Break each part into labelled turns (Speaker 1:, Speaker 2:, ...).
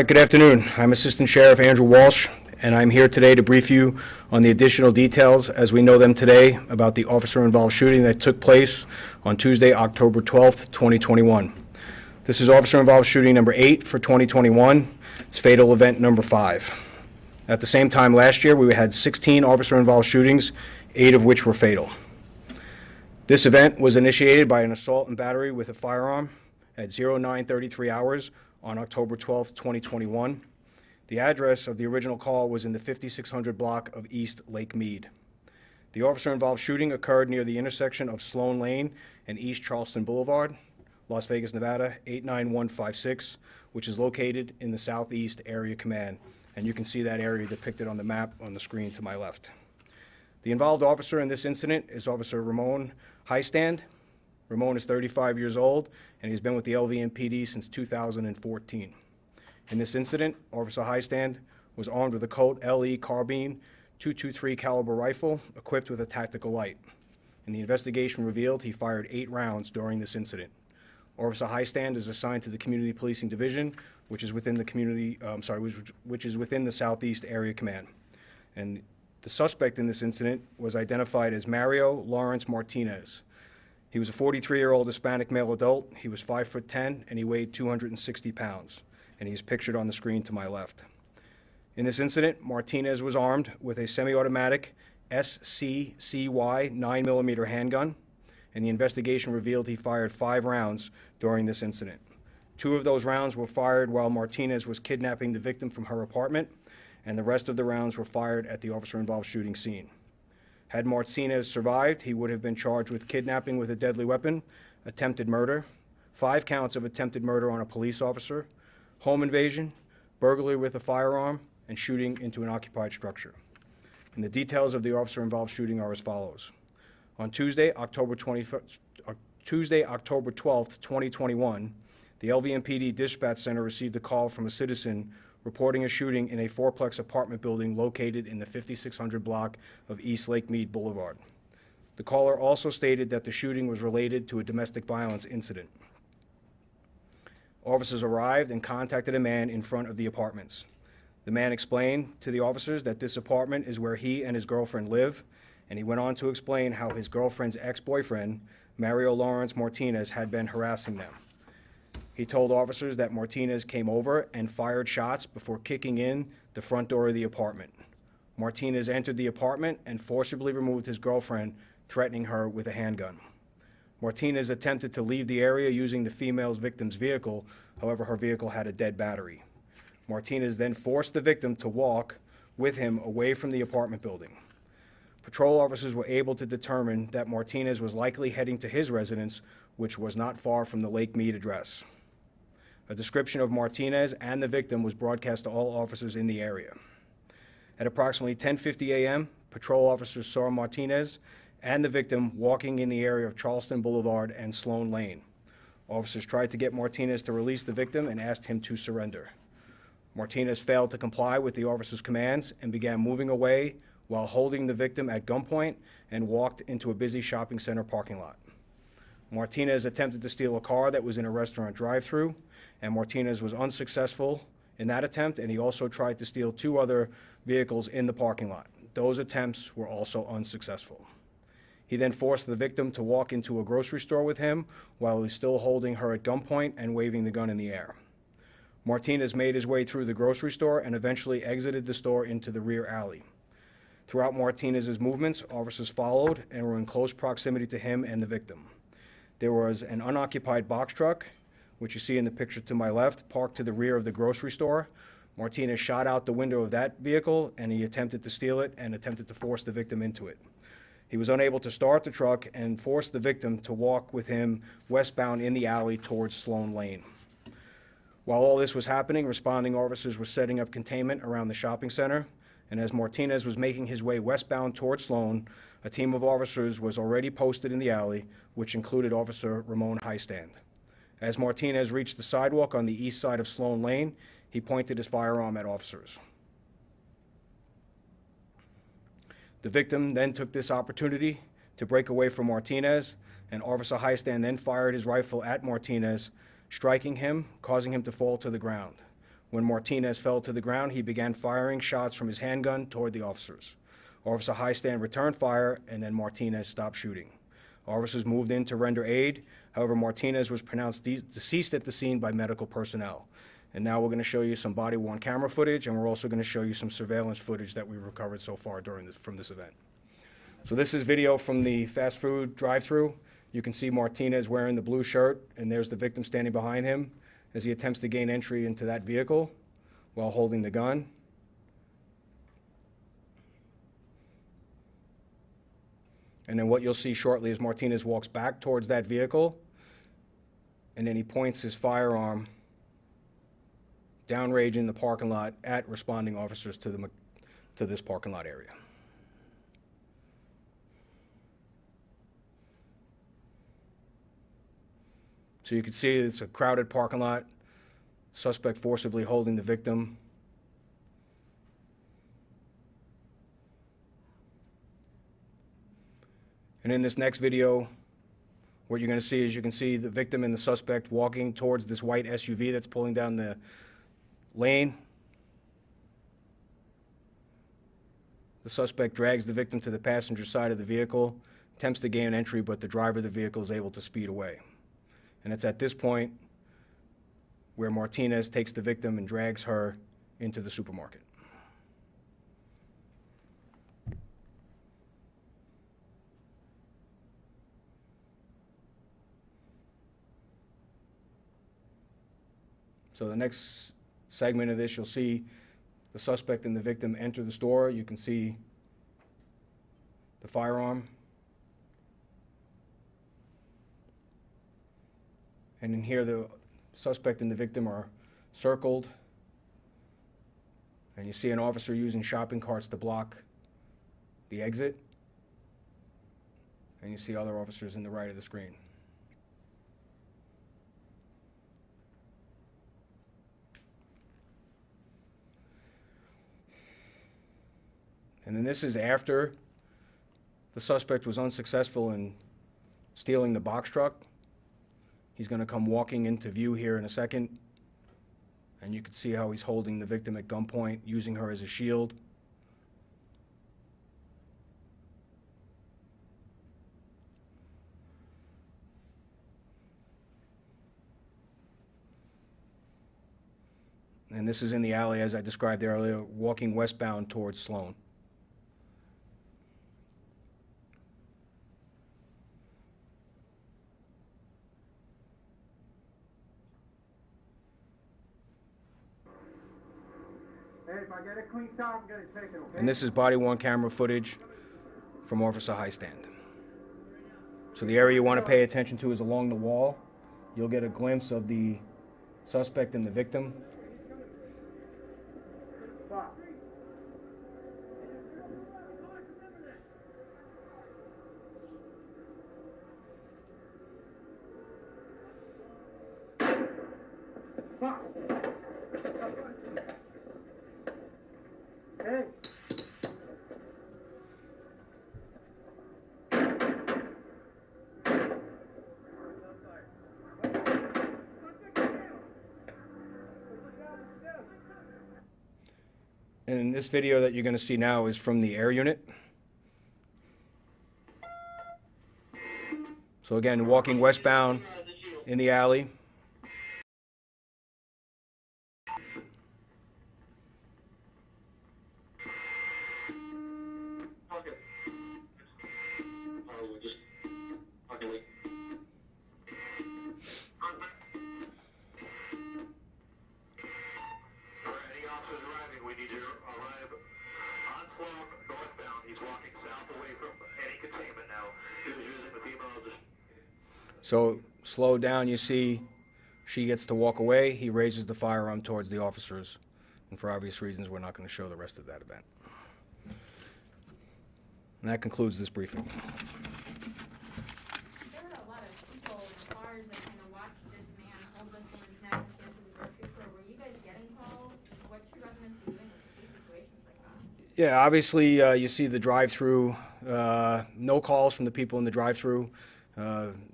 Speaker 1: Good afternoon. I'm Assistant Sheriff Andrew Walsh, and I'm here today to brief you on the additional details as we know them today about the officer-involved shooting that took place on Tuesday, October 12th, 2021. This is officer-involved shooting number 8 for 2021. It's fatal event number 5. At the same time last year, we had 16 officer-involved shootings, 8 of which were fatal. This event was initiated by an assault and battery with a firearm at 09:33 hours on October 12, 2021. The address of the original call was in the 5600 block of East Lake Mead. The officer-involved shooting occurred near the intersection of Sloan Lane and East Charleston Boulevard, Las Vegas, Nevada, 89156, which is located in the Southeast Area Command, and you can see that area depicted on the map on the screen to my left. The involved officer in this incident is Officer Ramon Highstand. Ramon is 35 years old, and he's been with the LVMPD since 2014. In this incident, Officer Highstand was armed with a Colt LE carbine .223 caliber rifle equipped with a tactical light. And the investigation revealed he fired 8 rounds during this incident. Officer Highstand is assigned to the Community Policing Division, which is within the Southeast Area Command. And the suspect in this incident was identified as Mario Lawrence Martinez. He was a 43-year-old Hispanic male adult. He was 5'10", and he weighed 260 pounds, and he's pictured on the screen to my left. In this incident, Martinez was armed with a semi-automatic SCCY 9mm handgun, and the investigation revealed he fired 5 rounds during this incident. 2 of those rounds were fired while Martinez was kidnapping the victim from her apartment, and the rest of the rounds were fired at the officer-involved shooting scene. Had Martinez survived, he would have been charged with kidnapping with a deadly weapon, attempted murder, 5 counts of attempted murder on a police officer, home invasion, burglary with a firearm, and shooting into an occupied structure. And the details of the officer-involved shooting are as follows. On Tuesday, October 12th, 2021, the LVMPD Dispatch Center received a call from a citizen reporting a shooting in a 4-plex apartment building located in the 5600 block of East Lake Mead Boulevard. The caller also stated that the shooting was related to a domestic violence incident. Officers arrived and contacted a man in front of the apartments. The man explained to the officers that this apartment is where he and his girlfriend live, and he went on to explain how his girlfriend's ex-boyfriend, Mario Lawrence Martinez, had been harassing them. He told officers that Martinez came over and fired shots before kicking in the front door of the apartment. Martinez entered the apartment and forcibly removed his girlfriend, threatening her with a handgun. Martinez attempted to leave the area using the female victim's vehicle. However, her vehicle had a dead battery. Martinez then forced the victim to walk with him away from the apartment building. Patrol officers were able to determine that Martinez was likely heading to his residence, which was not far from the Lake Mead address. A description of Martinez and the victim was broadcast to all officers in the area. At approximately 10:50 a.m., patrol officers saw Martinez and the victim walking in the area of Charleston Boulevard and Sloan Lane. Officers tried to get Martinez to release the victim and asked him to surrender. Martinez failed to comply with the officers' commands and began moving away while holding the victim at gunpoint and walked into a busy shopping center parking lot. Martinez attempted to steal a car that was in a restaurant drive-thru, and Martinez was unsuccessful in that attempt, and he also tried to steal 2 other vehicles in the parking lot. Those attempts were also unsuccessful. He then forced the victim to walk into a grocery store with him while he was still holding her at gunpoint and waving the gun in the air. Martinez made his way through the grocery store and eventually exited the store into the rear alley. Throughout Martinez's movements, officers followed and were in close proximity to him and the victim. There was an unoccupied box truck, which you see in the picture to my left, parked to the rear of the grocery store. Martinez shot out the window of that vehicle, and he attempted to steal it and attempted to force the victim into it. He was unable to start the truck and forced the victim to walk with him westbound in the alley towards Sloan Lane. While all this was happening, responding officers were setting up containment around the shopping center, and as Martinez was making his way westbound towards Sloan, a team of officers was already posted in the alley, which included Officer Ramon Highstand. As Martinez reached the sidewalk on the east side of Sloan Lane, he pointed his firearm at officers. The victim then took this opportunity to break away from Martinez, and Officer Highstand then fired his rifle at Martinez, striking him, causing him to fall to the ground. When Martinez fell to the ground, he began firing shots from his handgun toward the officers. Officer Highstand returned fire, and then Martinez stopped shooting. Officers moved in to render aid. However, Martinez was pronounced deceased at the scene by medical personnel. And now we're going to show you some body-worn camera footage, and we're also going to show you some surveillance footage that we've recovered so far from this event. So this is video from the fast food drive-thru. You can see Martinez wearing the blue shirt, and there's the victim standing behind him as he attempts to gain entry into that vehicle while holding the gun. And then what you'll see shortly is Martinez walks back towards that vehicle, and then he points his firearm downrange in the parking lot at responding officers to this parking lot area. So you can see it's a crowded parking lot, suspect forcibly holding the victim. And in this next video, what you're going to see is you can see the victim and the suspect walking towards this white SUV that's pulling down the lane. The suspect drags the victim to the passenger side of the vehicle, attempts to gain entry, but the driver of the vehicle is able to speed away. And it's at this point where Martinez takes the victim and drags her into the supermarket. So the next segment of this, you'll see the suspect and the victim enter the store. You can see the firearm. And in here, the suspect and the victim are circled. And you see an officer using shopping carts to block the exit. And you see other officers in the right of the screen. And then this is after the suspect was unsuccessful in stealing the box truck. He's going to come walking into view here in a second. And you can see how he's holding the victim at gunpoint, using her as a shield. And this is in the alley, as I described earlier, walking westbound towards Sloan.
Speaker 2: Hey, if I get a clean shot, I'm gonna take it, okay?
Speaker 1: And this is body-worn camera footage from Officer Highstand. So the area you want to pay attention to is along the wall. You'll get a glimpse of the suspect and the victim.
Speaker 2: Stop. Stop. Hey.
Speaker 1: And this video that you're going to see now is from the air unit. So again, walking westbound in the alley.
Speaker 3: We need to arrive on Sloan, northbound. He's walking south away from any containment now. He was using the female.
Speaker 1: So slow down, you see she gets to walk away. He raises the firearm towards the officers. And for obvious reasons, we're not going to show the rest of that event. And that concludes this briefing.
Speaker 4: There were a lot of people in cars that kind of watched this man hold this woman's neck and get to the grocery store. Were you guys getting calls? What should residents be doing with situations like that?
Speaker 1: Yeah, obviously you see the drive-through. No calls from the people in the drive-through.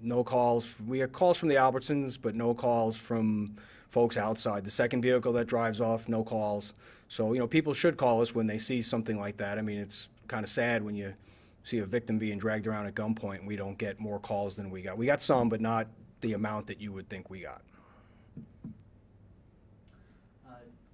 Speaker 1: No calls. We have calls from the Albertsons, but no calls from folks outside. The second vehicle that drives off, no calls. So, you know, people should call us when they see something like that. I mean, it's kind of sad when you see a victim being dragged around at gunpoint and we don't get more calls than we got. We got some, but not the amount that you would think we got.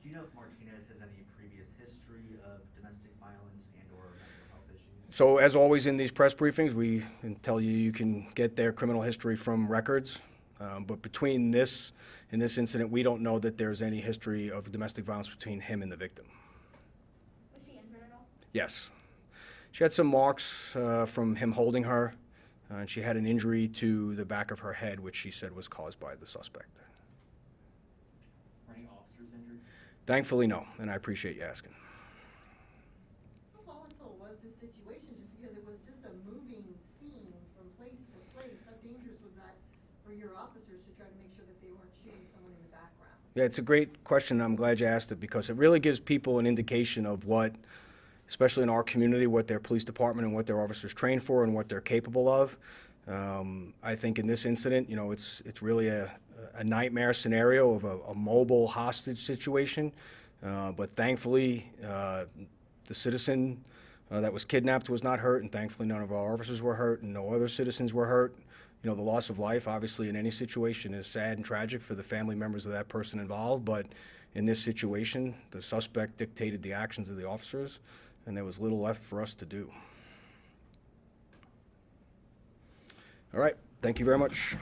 Speaker 5: Do you know if Martinez has any previous history of domestic violence and or mental health issues?
Speaker 1: So as always in these press briefings, we can tell you you can get their criminal history from records. But between this and this incident, we don't know that there's any history of domestic violence between him and the victim.
Speaker 4: Was she injured at all?
Speaker 1: Yes. She had some marks from him holding her, and she had an injury to the back of her head, which she said was caused by the suspect.
Speaker 5: Were any officers injured?
Speaker 1: Thankfully, no, and I appreciate you asking.
Speaker 6: How volatile was this situation, just because it was just a moving scene from place to place? How dangerous was that for your officers to try to make sure that they weren't shooting someone in the background?
Speaker 1: Yeah, it's a great question. I'm glad you asked it because it really gives people an indication of what, especially in our community, what their police department and what their officers train for and what they're capable of. I think in this incident, you know, it's really a nightmare scenario of a mobile hostage situation. But thankfully, the citizen that was kidnapped was not hurt, and thankfully none of our officers were hurt, and no other citizens were hurt. You know, the loss of life, obviously, in any situation is sad and tragic for the family members of that person involved, but in this situation, the suspect dictated the actions of the officers, and there was little left for us to do. All right, thank you very much.